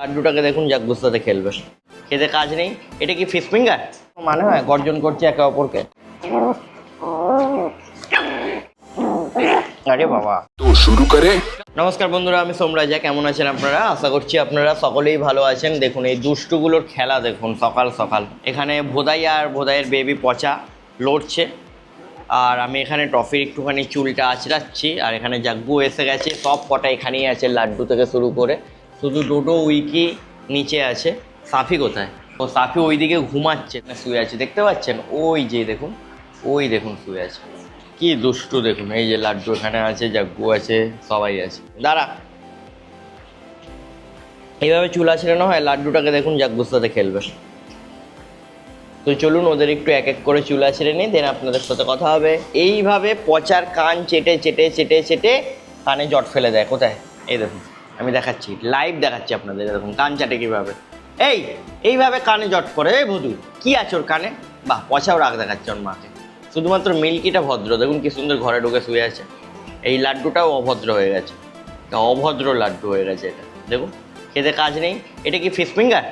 লাড্ডুটাকে দেখুন যাক গুস্তাতে খেলবে, খেতে কাজ নেই। এটা কি ফিশ ফিঙ্গার মানে হয়? গর্জন করছে একে অপরকে। আরে বাবা, তো শুরু করে। নমস্কার বন্ধুরা, আমি সোমরাজা। কেমন আছেন আপনারা? আশা করছি আপনারা সকলেই ভালো আছেন। দেখুন এই দুষ্টুগুলোর খেলা দেখুন, সকাল সকাল এখানে ভোদাই আর ভোদাইয়ের বেবি পচা লড়ছে, আর আমি এখানে টফির একটুখানি চুলটা আঁচড়াচ্ছি। আর এখানে জাগ্গু এসে গেছে, সব কটা এখানেই আছে, লাড্ডু থেকে শুরু করে। শুধু ডোডো উইকি নিচে আছে। সাফি কোথায়? ও সাফি ওইদিকে ঘুমাচ্ছে না, শুয়ে আছে, দেখতে পাচ্ছেন? ওই যে দেখুন, ওই দেখুন শুয়ে আছে। কি দুষ্টু দেখুন। এই যে লাড্ডু এখানে আছে, জাগ্গু আছে, সবাই আছে। দাঁড়া, এইভাবে চুল আঁচড়ানো হয়। লাড্ডুটাকে দেখুন জাগ্গুর সাথে খেলবে। তো চলুন ওদের একটু এক এক করে চুল আঁচড়ে নিই, দেন আপনাদের সাথে কথা হবে। এইভাবে পচার কান চেটে চেটে চেটে চেটে কানে জট ফেলে দেয়। কোথায়? এই দেখুন, আমি দেখাচ্ছি, লাইভ দেখাচ্ছি আপনাদের। দেখুন কান চাটে কীভাবে। এইভাবে কানে জট করে। এই ভদু, কি আছে ওর কানে? বাহ, পচাও রাগ দেখাচ্ছে ওর মাকে। শুধুমাত্র মিল্কিটা ভদ্র, দেখুন কি সুন্দর ঘরে ঢুকে শুয়ে আছে। এই লাড্ডুটাও অভদ্র হয়ে গেছে, অভদ্র লাড্ডু হয়ে গেছে এটা। দেখুন খেতে কাজ নেই। এটা কি ফিশ ফিঙ্গার?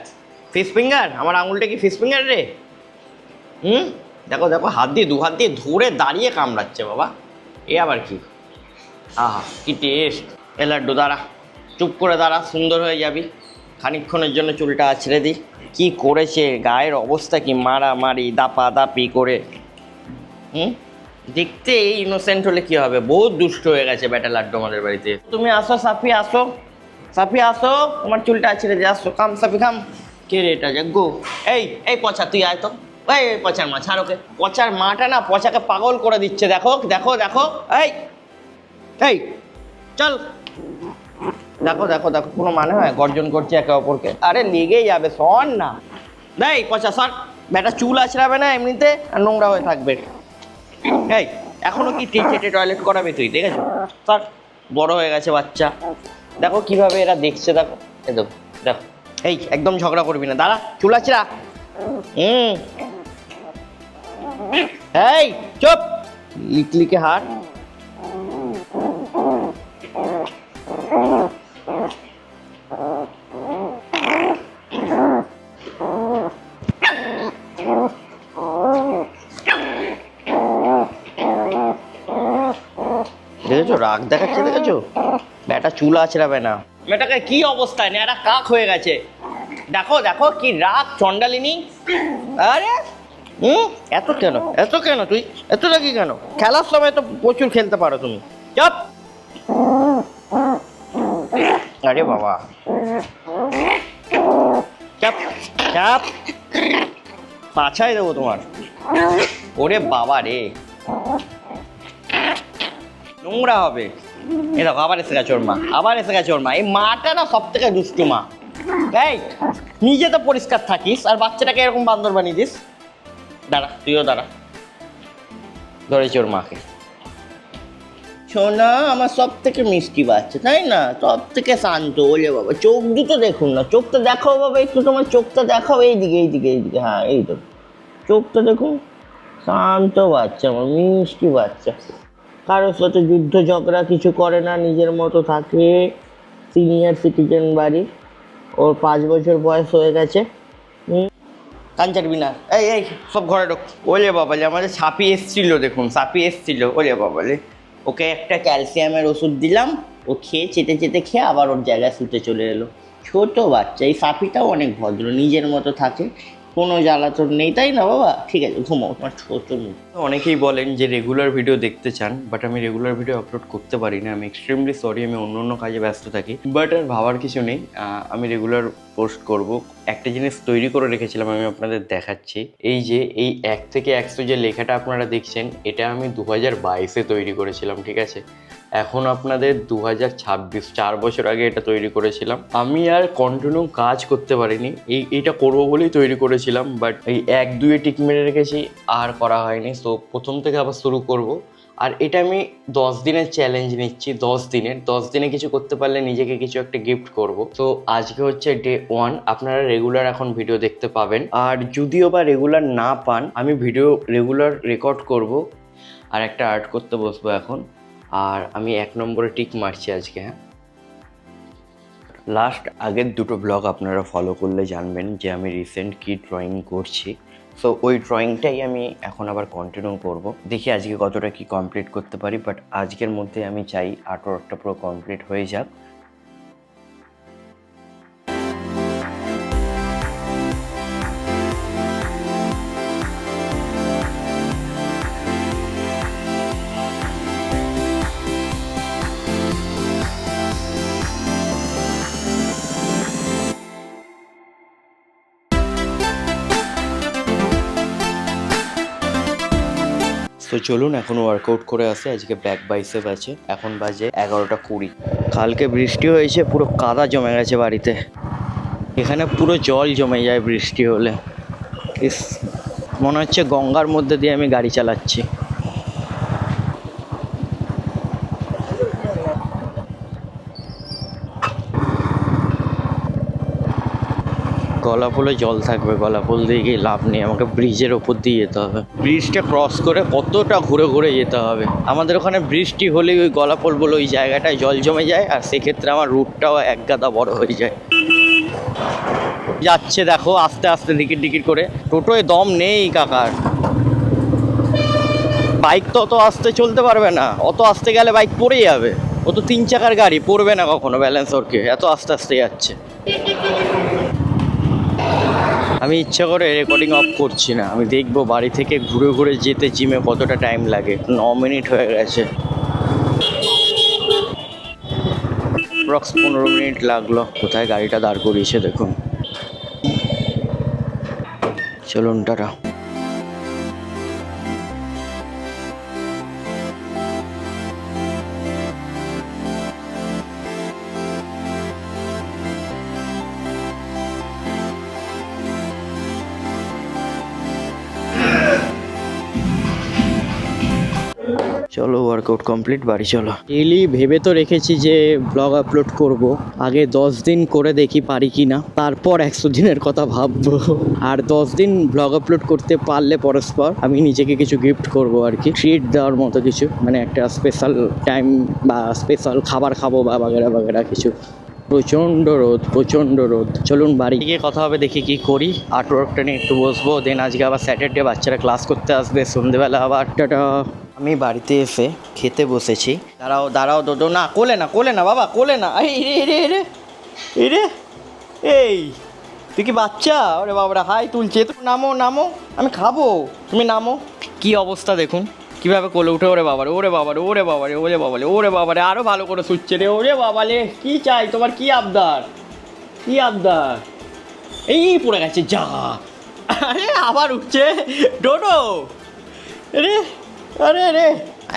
Fish finger? আমার আঙুলটা কি ফিশ ফিঙ্গার রে? দেখো দেখো, হাত দিয়ে দু হাত দিয়ে ধরে দাঁড়িয়ে কামড়াচ্ছে বাবা। এ আবার কি? আহা কি টেস্ট। এ লাড্ডু দাঁড়া, চুপ করে দাঁড়া, সুন্দর হয়ে যাবি। খানিকক্ষণের জন্য চুলটা আছড়ে দিই। কি করেছে, গায়ের অবস্থা কি, মারামারি দাপা দাপি করে। দেখতে এই ইনোসেন্ট হলে কি হবে, বহুত দুষ্ট হয়ে গেছে বেটা লাড্ডু আমাদের বাড়িতে। তুমি আসো সাফি, আসো সাফি, আসো, তোমার চুলটা আছড়ে দিয়ে আসো। কাম সাফি কাম। কে রে এটা? জাগ্গু। এই পচা তুই আয় তো। এই পচার মা, ছাড় ওকে। পচার মাটা না পচাকে পাগল করে দিচ্ছে। দেখো দেখো দেখো, এই চল। দেখো দেখো দেখো, কোনো মানে হয়? গর্জন করছে একে অপরকে। আরে লেগেই যাবে, সর না। দেই পচা সর। বেটা চুল আছড়াবে না এমনিতে, আর নোংরা হয়ে থাকবে। এই এখনো কি চেটে টয়লেট করাবে তুই? দেখেছো? সর, বড় হয়ে গেছে বাচ্চা। দেখো কিভাবে এরা দেখছে, দেখো। এই দেখো দেখো। এই একদম ঝগড়া করবি না, দাঁড়া, চুল আছড়া। এই চুপ, লিকলিকে হার। দেখেছো রাগ দেখাচ্ছে? দেখেছো? বেটা চুল আছড়াবে না। মেয়েটাকে কি অবস্থায়, নেড়া কাক হয়ে গেছে। দেখো দেখো কি রাগ চন্ডালিনী। আরে এত কেন, এত কেন তুই এত রাগি কেন? খেলার সময় তো প্রচুর খেলতে পারো তুমি। চাপ। আরে বাবা, চাপ চাপ, পাছায় দেবো তোমার। ওরে বাবা রে, নোংরা হবে। এ দেখো আবার এসে গেছে ওর মা, আবার এসে গেছে ওর মা। এই মাটা না সব থেকে দুষ্টু মা। এই নিজে তো পরিষ্কার থাকিস, আর বাচ্চাটাকে এরকম বান্দর বানিয়ে দিস। দাঁড়া, তুইও দাঁড়া। ধরেছি ওর মাকে। সোনা আমার সব থেকে মিষ্টি বাচ্চা, তাই না? সব থেকে শান্ত। ওলে বাবা, চোখ দুটো দেখুন না, চোখটা দেখাও বাবা একটু, তোমার চোখটা দেখাও। এইদিকে এইদিকে এইদিকে, হ্যাঁ এই তো, চোখটা দেখুন। শান্ত বাচ্চা, আমার মিষ্টি বাচ্চা। কারোর সাথে যুদ্ধ ঝগড়া কিছু করে না, নিজের মতো থাকে। সিনিয়র সিটিজেন বাড়ি। ওর 5 বছর বয়স হয়ে গেছে। কান চাটবি না। এই সব ঘরে ঢোক। ওলে বাবালে, আমাদের সাপি এসছিল, দেখুন সাপি এসছিল। ওলে বাবালে, ওকে একটা ক্যালসিয়ামের ওষুধ দিলাম, ও খেয়ে চেটে চেটে খেয়ে আবার ওর জায়গায় শুতে চলে এলো। ছোট বাচ্চা। এই সাপিটাও অনেক ভদ্র, নিজের মতো থাকে, কোনো জ্বালাতন নেই, তাই না বাবা? ঠিক আছে, ঘুমাও, তোমার ছোট মুখ। অনেকেই বলেন যে রেগুলার ভিডিও দেখতে চান, বাট আমি রেগুলার ভিডিও আপলোড করতে পারি না। আমি এক্সট্রিমলি সরি, আমি অন্য অন্য কাজে ব্যস্ত থাকি। বাট আর ভাবার কিছু নেই, আমি রেগুলার পোস্ট করব। একটা জিনিস তৈরি করে রেখেছিলাম, আমি আপনাদের দেখাচ্ছি। এই যে এই 1 থেকে 100 যে লেখাটা আপনারা দেখছেন, এটা আমি 2022-এ তৈরি করেছিলাম, ঠিক আছে? এখন আপনাদের 2026, 4 বছর আগে এটা তৈরি করেছিলাম। আমি আর কন্টিনিউ কাজ করতে পারিনি, এইটা করবো বলেই তৈরি করেছিলাম, বাট এই 1-2-এ টিক মেরে রেখেছি, আর করা হয়নি। সো প্রথম থেকে আবার শুরু করব। আর এটা আমি 10 দিনের চ্যালেঞ্জ নিচ্ছি। 10 দিনে কিছু করতে পারলে নিজেকে কিছু একটা গিফট করব। তো আজকে হচ্ছে ডে 1। আপনারা রেগুলার এখন ভিডিও দেখতে পাবেন, আর যদিও বা রেগুলার না পান, আমি ভিডিও রেগুলার রেকর্ড করব আর একটা আর্ট করতে বসবো এখন। আর আমি 1 নম্বরে টিক মারছি আজকে। হ্যাঁ, লাস্ট আগের দুটো ব্লগ আপনারা ফলো করলে জানবেন যে আমি রিসেন্ট কি ড্রয়িং করছি। সো ওই ড্রয়িংটাই আমি এখন আবার কন্টিনিউ করব। দেখি আজকে কতটা কি কমপ্লিট করতে পারি, বাট আজকের মধ্যে আমি চাই আর্টওয়ার্কটা পুরো কমপ্লিট হয়ে যাক। তো চলুন এখন ওয়ার্কআউট করে আসে। আজকে ব্যাক বাইসেপ আছে। এখন বাজে 11:20। কালকে বৃষ্টি হয়েছে, পুরো কাদা জমে গেছে বাড়িতে। এখানে পুরো জল জমে যায় বৃষ্টি হলে। ইস, মনে হচ্ছে গঙ্গার মধ্যে দিয়ে আমি গাড়ি চালাচ্ছি। গলা ফুলে জল থাকবে, গলা ফুল দিয়ে গিয়ে লাভ নেই, আমাকে ব্রিজের ওপর দিয়ে যেতে হবে। ব্রিজটা ক্রস করে কতটা ঘুরে ঘুরে যেতে হবে। আমাদের ওখানে বৃষ্টি হলেই ওই গলা ফুল বলে ওই জায়গাটায় জল জমে যায়, আর সেক্ষেত্রে আমার রুটটাও এক গাদা বড় হয়ে যায়। যাচ্ছে দেখো আস্তে আস্তে ডিকিট ডিকিট করে। টোটোয় দম নেই কাকার। বাইক তো অত আস্তে চলতে পারবে না, অত আস্তে গেলে বাইক পড়ে যাবে। ও তো 3 চাকার গাড়ি, পড়বে না কখনো ব্যালেন্স ওরকে, এত আস্তে আস্তে যাচ্ছে। আমি ইচ্ছা করে রেকর্ডিং অফ করছি না, আমি দেখবো বাড়ি থেকে ঘুরে ঘুরে যেতে জিমে কতটা টাইম লাগে। 9 মিনিট হয়ে গেছে, অ্যাপ্রক্স 15 মিনিট লাগলো। কোথায় গাড়িটা দাঁড় করিয়েছে দেখুন। চলুন টাটা। চলো ওয়ার্কআউট কমপ্লিট, বাড়ি চলো। ডেইলি ভেবে তো রেখেছি যে ব্লগ আপলোড করব। আগে 10 দিন করে দেখি পারি কি না, তারপর 100 দিনের কথা ভাববো। আর 10 দিন ব্লগ আপলোড করতে পারলে পরস্পর আমি নিজেকে কিছু গিফট করব আর কি, ট্রিট দেওয়ার মতো কিছু, মানে একটা স্পেশাল টাইম বা স্পেশাল খাবার খাবো বা বাগেরা বাগেরা কিছু। প্রচণ্ড রোদ, প্রচণ্ড রোদ। চলুন বাড়ি গিয়ে কথা হবে, দেখি কি করি। আর্টওয়ার্কটা নিয়ে একটু বসবো, দেন আজকে আবার স্যাটারডে, বাচ্চারা ক্লাস করতে আসবে সন্ধ্যেবেলা আবার। টাটা। আমি বাড়িতে এসে খেতে বসেছি। দাঁড়াও দাঁড়াও দোদো, না কোলে না, কোলে না বাবা, কোলে না। এই রে রে রে এই রে, এই তুই কি বাচ্চা? ওরে বাবারা হাই তুলছে। তো নামো নামো, আমি খাবো, তুমি নামো। কি অবস্থা দেখুন কিভাবে কোলে উঠে। ওরে বাবারে, ওরে বাবারে, ওরে বাবারে, ওরে বাবারে, ওরে বাবারে, আরও ভালো করে শুচ্ছে রে। ওরে বাবালে, কি চাই তোমার, কি আবদার, কি আবদার? এই পড়ে গেছে যা। আরে আবার উঠছে ডোডো। রে আরে রে,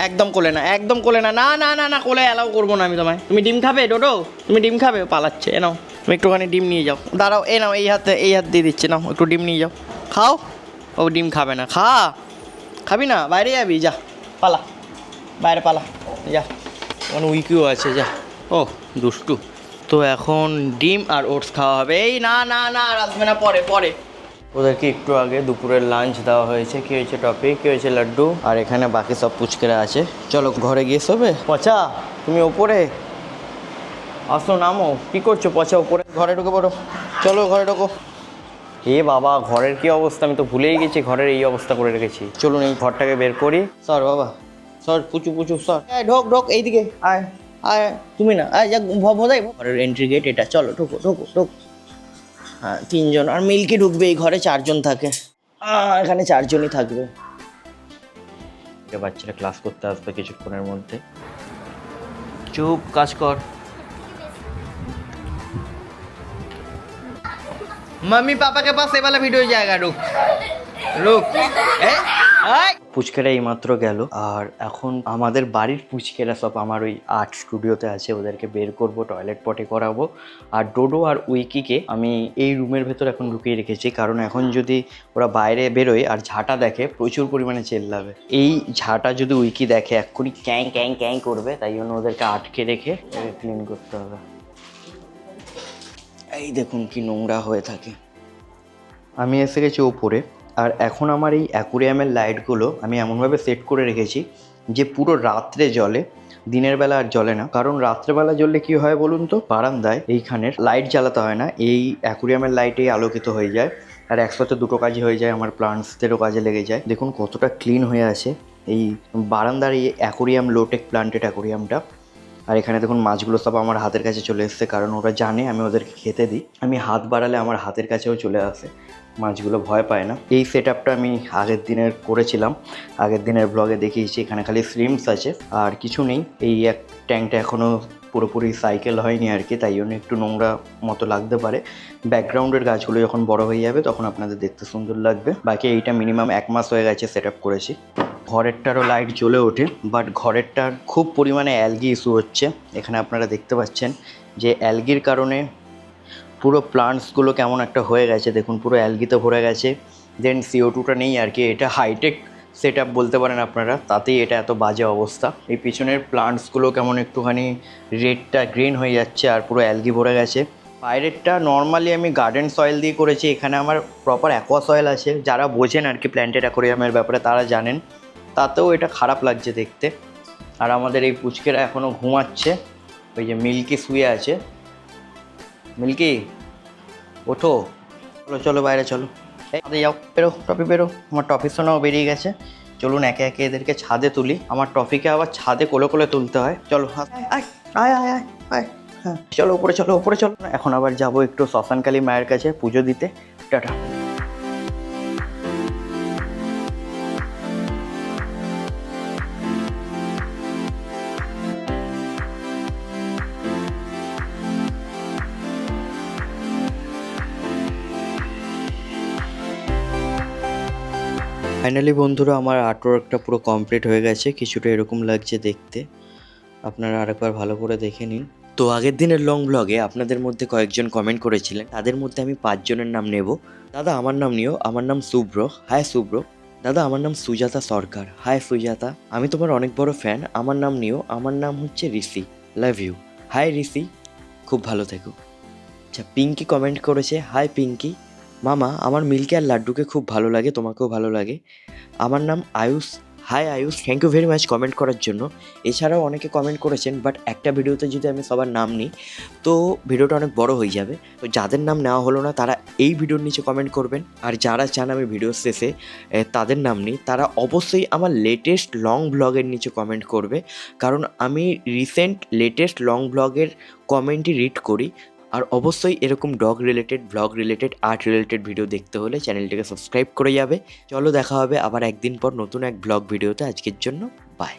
একদম কোলে না, একদম কোলে না, না না না না, কোলে অ্যালাউ করবো না আমি তোমায়। তুমি ডিম খাবে ডোডো? তুমি ডিম খাবে? পালাচ্ছে। এ নাও তুমি একটুখানি ডিম নিয়ে যাও। দাঁড়াও, এ নাও, এই হাতে, এই হাত দিয়ে দিচ্ছে, নাও একটু ডিম নিয়ে যাও, খাও। ও ডিম খাবে না, খাবি না? বাইরে যাবি? যা পালা, বাইরে পালা, যা। মানে উইকিও আছে, যা। ও দুষ্টু। তো এখন ডিম আর ওটস খাওয়া হবে। এই না না না, আর আসবে না, পরে পরে। ওদেরকে একটু আগে দুপুরের লাঞ্চ দেওয়া হয়েছে। কী হয়েছে টপি, কী হয়েছে লাড্ডু, আর এখানে বাকি সব পুচকেরা আছে। চলো ঘরে গিয়ে শোবে। পচা তুমি ওপরে আসো, নামো। কী করছো পচা? ওপরে ঘরে ঢুকে পড়ো, চলো ঘরে ঢোকো। এ বাবা, ঘরের কি অবস্থা, আমি তো ভুলেই গেছি ঘরের এই অবস্থা করে রেখেছি। চলুন এই ঘরটাকে বের করি। সর বাবা সর, পুচু পুচু সর। ঢোক ঢোক, এইদিকে আয় আয়। তুমি না আয়, যা বোধাই ঘরের এন্ট্রি গেট এটা। চলো ঢোকো ঢোকো ঢোকো। হ্যাঁ 3 জন, আর মিল্কি ঢুকবে। এই ঘরে 4 জন থাকে, এখানে 4 জনই থাকবে। বাচ্চারা ক্লাস করতে আসবে কিছুক্ষণের মধ্যে। চুপ, কাজ কর। मम्मी पापा के पास ये वाला वीडियो जाएगा, रुक रुक। পুচকেরা এইমাত্র গেল, আর এখন আমাদের বাড়ির পুচকেরা সব আমার ওই আর্ট স্টুডিওতে আছে। ওদেরকে বের করব, টয়লেট পটি করাবো। আর ডোডো আর উইকিকে আমি এই রুমের ভেতর এখন ঢুকিয়ে রেখেছি, কারণ এখন যদি ওরা বাইরে বেরোয় আর ঝাঁটা দেখে প্রচুর পরিমাণে চেল্লাবে। এই ঝাঁটা যদি উইকি দেখে এক্ষুনি ক্যাং ক্যাং ক্যাং করবে, তাই জন্য ওদেরকে আটকে রেখে ক্লিন করতে হবে। এই দেখুন কি নোংরা হয়ে থাকে। আমি এসে গেছি ওপরে, আর এখন আমার এই অ্যাকুরিয়ামের লাইটগুলো আমি এমনভাবে সেট করে রেখেছি যে পুরো রাত্রে জ্বলে, দিনের বেলা আর জ্বলে না। কারণ রাত্রেবেলা জ্বললে কি হয় বলুন তো, বারান্দায় এইখানের লাইট জ্বালাতে হয় না, এই অ্যাকুরিয়ামের লাইটেই আলোকিত হয়ে যায়। আর একসাথে দুটো কাজই হয়ে যায়, আমার প্লান্টসদেরও কাজে লেগে যায়। দেখুন কতটা ক্লিন হয়ে আছে এই বারান্দার এই অ্যাকুরিয়াম, লোটেক প্লান্টেড অ্যাকুরিয়ামটা। আর এখানে দেখুন মাছগুলো সব আমার হাতের কাছে চলে এসছে, কারণ ওরা জানে আমি ওদেরকে খেতে দিই। আমি হাত বাড়ালে আমার হাতের কাছেও চলে আসে, মাছগুলো ভয় পায় না। এই সেট আপটা আমি আগের দিনের করেছিলাম, আগের দিনের ব্লগে দেখিয়েছি। এখানে খালি শ্রিম্পস আছে আর কিছু নেই। এই এক ট্যাঙ্কটা এখনও পুরোপুরি সাইকেল হয়নি আর কি, তাই জন্য একটু নোংরা মতো লাগতে পারে। ব্যাকগ্রাউন্ডের গাছগুলো যখন বড় হয়ে যাবে তখন আপনাদের দেখতে সুন্দর লাগবে। বাকি এইটা মিনিমাম 1 মাস হয়ে গেছে সেট আপ করেছি। ঘরেরটারও লাইট জ্বলে ওঠে, বাট ঘরেরটার খুব পরিমাণে অ্যালগি ইস্যু হচ্ছে। এখানে আপনারা দেখতে পাচ্ছেন যে অ্যালগির কারণে পুরো প্লান্টসগুলো কেমন একটা হয়ে গেছে, দেখুন পুরো অ্যালগিতে ভরে গেছে। দেন CO2টা নেই আর কি। এটা হাইটেক সেট আপ বলতে পারেন আপনারা, তাতেই এটা এত বাজে অবস্থা। এই পিছনের প্লান্টসগুলো কেমন একটুখানি রেডটা গ্রিন হয়ে যাচ্ছে আর পুরো অ্যালগি ভরে গেছে। বাইরেরটা নর্মালি আমি গার্ডেন সয়েল দিয়ে করেছি, এখানে আমার প্রপার অ্যাকোয়া সয়েল আছে। যারা বোঝেন আর কি প্ল্যান্টেড অ্যাকোরিয়ামের ব্যাপারে তারা জানেন, তাতেও এটা খারাপ লাগছে দেখতে। আর আমাদের এই পুচকেরা এখনও ঘুমাচ্ছে, ওই যে মিল্কি শুয়ে আছে। মিল্কি ওঠো, চলো চলো বাইরে চলো, ছাদে যাও, বেরো টপি বেরো। আমার টফির সোনাও বেরিয়ে গেছে। চলুন একে একে এদেরকে ছাদে তুলি। আমার টফিকে আবার ছাদে কোলে কোলে তুলতে হয়। চলো আয় আয় আয় আয় আয় আয়, হ্যাঁ চলো উপরে চলো উপরে চলো। এখন আবার যাবো একটু শ্মশানকালী মায়ের কাছে পুজো দিতে। টাটা। ফাইনালি বন্ধুরা আমার আর্টওয়ার্কটা পুরো কমপ্লিট হয়ে গেছে, কিছুটা এরকম লাগছে দেখতে। আপনারা আরেকবার ভালো করে দেখে নিন। তো আগের দিনের লং ব্লগে আপনাদের মধ্যে কয়েকজন কমেন্ট করেছিলেন, তাদের মধ্যে আমি 5 জনের নাম নেব। দাদা আমার নাম নিও, আমার নাম শুভ্র, হাই শুভ্র। দাদা আমার নাম সুজাতা সরকার, হাই সুজাতা, আমি তোমার অনেক বড় ফ্যান, আমার নাম নিও, আমার নাম হচ্ছে ঋষি, লাভ ইউ, হাই ঋষি, খুব ভালো থেকো। আচ্ছা পিঙ্কি কমেন্ট করেছে, হাই পিঙ্কি, মামা আমার মিল্কি আর লাড্ডুকে খুব ভালো লাগে, তোমাকেও ভালো লাগে। আমার নাম Ayush, hi Ayush, thank you very much comment করার জন্য। এছাড়াও অনেকে কমেন্ট করেছেন, বাট একটা ভিডিওতে যদি আমি সবার নাম নিই তো ভিডিওটা অনেক বড় হয়ে যাবে। তো যাদের নাম নেওয়া হলো না তারা এই ভিডিওর নিচে কমেন্ট করবেন। আর যারা চান আমি ভিডিওর শেষে তাদের নাম নিই, তারা অবশ্যই আমার লেটেস্ট লং ব্লগের নিচে কমেন্ট করবে, কারণ আমি রিসেন্ট লেটেস্ট লং ব্লগের কমেন্টই রিড করি। আর অবশ্যই এরকম dog related, blog related, art related video দেখতে হলে চ্যানেলটিকে সাবস্ক্রাইব করে যাবে। চলো দেখা হবে আবার একদিন পর নতুন এক ব্লগ ভিডিওতে। আজকের জন্য বাই।